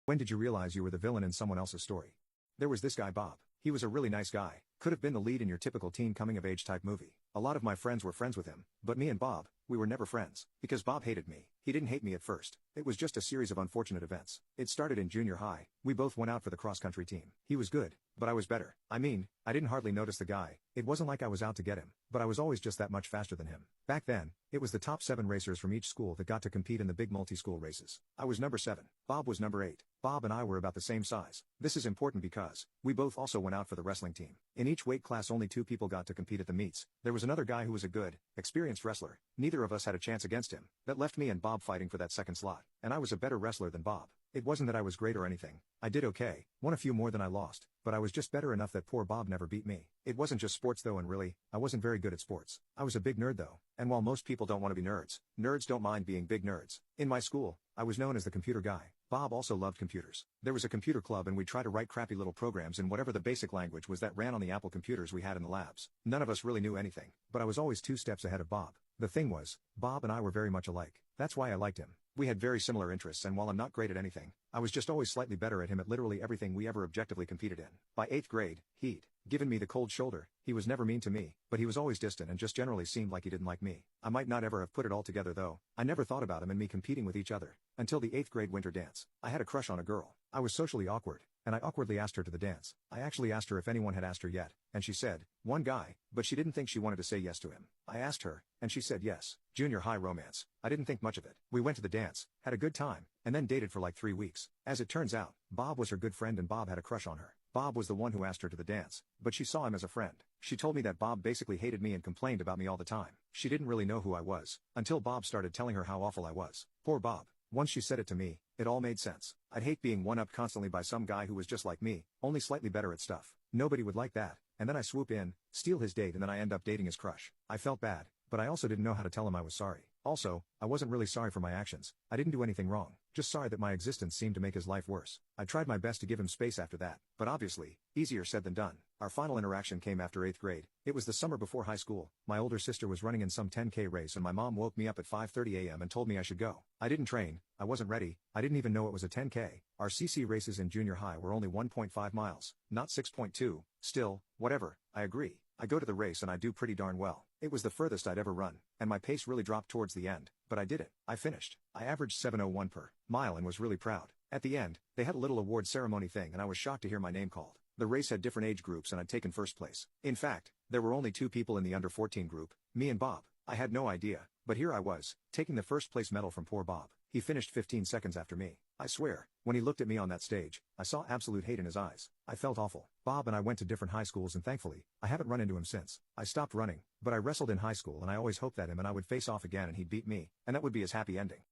When did you realize you were the villain in someone else's story? There was this guy Bob. He was a really nice guy. Could have been the lead in your typical teen coming-of-age type movie. A lot of my friends were friends with him, but me and Bob, we were never friends. Because Bob hated me. He didn't hate me at first. It was just a series of unfortunate events. It started in junior high. We both went out for the cross-country team. He was good, but I was better. I mean, I didn't hardly notice the guy. It wasn't like I was out to get him, but I was always just that much faster than him. Back then, it was the top 7 racers from each school that got to compete in the big multi-school races. I was number 7. Bob was number 8. Bob and I were about the same size. This is important because we both also went out for the wrestling team. In each weight class only 2 people got to compete at the meets. There was another guy who was a good, experienced wrestler. Neither of us had a chance against him. That left me and Bob fighting for that second slot. And I was a better wrestler than Bob. It wasn't that I was great or anything. I did okay, won a few more than I lost, but I was just better enough that poor Bob never beat me. It wasn't just sports though, and really, I wasn't very good at sports. I was a big nerd though. And while most people don't want to be nerds, nerds don't mind being big nerds. In my school, I was known as the computer guy. Bob also loved computers. There was a computer club and we'd try to write crappy little programs in whatever the basic language was that ran on the Apple computers we had in the labs. None of us really knew anything, but I was always 2 steps ahead of Bob. The thing was, Bob and I were very much alike. That's why I liked him. We had very similar interests, and while I'm not great at anything, I was just always slightly better at him at literally everything we ever objectively competed in. By 8th grade, he'd given me the cold shoulder. He was never mean to me, but he was always distant and just generally seemed like he didn't like me. I might not ever have put it all together though. I never thought about him and me competing with each other. Until the 8th grade winter dance. I had a crush on a girl. I was socially awkward, and I awkwardly asked her to the dance. I actually asked her if anyone had asked her yet, and she said, one guy, but she didn't think she wanted to say yes to him. I asked her, and she said yes. Junior high romance. I didn't think much of it. We went to the dance, had a good time, and then dated for like 3 weeks. As it turns out, Bob was her good friend and Bob had a crush on her. Bob was the one who asked her to the dance, but she saw him as a friend. She told me that Bob basically hated me and complained about me all the time. She didn't really know who I was, until Bob started telling her how awful I was. Poor Bob. Once she said it to me, it all made sense. I'd hate being one-upped constantly by some guy who was just like me, only slightly better at stuff. Nobody would like that, and then I swoop in, steal his date, and then I end up dating his crush. I felt bad, but I also didn't know how to tell him I was sorry. Also, I wasn't really sorry for my actions. I didn't do anything wrong, just sorry that my existence seemed to make his life worse. I tried my best to give him space after that, but obviously, easier said than done. Our final interaction came after 8th grade. It was the summer before high school. My older sister was running in some 10K race and my mom woke me up at 5:30 a.m. and told me I should go. I didn't train, I wasn't ready, I didn't even know it was a 10K. Our CC races in junior high were only 1.5 miles, not 6.2, still, whatever, I agree. I go to the race and I do pretty darn well. It was the furthest I'd ever run, and my pace really dropped towards the end, but I did it. I finished. I averaged 7:01 per mile and was really proud. At the end, they had a little award ceremony thing and I was shocked to hear my name called. The race had different age groups and I'd taken first place. In fact, there were only 2 people in the under 14 group, me and Bob. I had no idea, but here I was, taking the first place medal from poor Bob. He finished 15 seconds after me. I swear, when he looked at me on that stage, I saw absolute hate in his eyes. I felt awful. Bob and I went to different high schools and thankfully, I haven't run into him since. I stopped running, but I wrestled in high school and I always hoped that him and I would face off again and he'd beat me, and that would be his happy ending.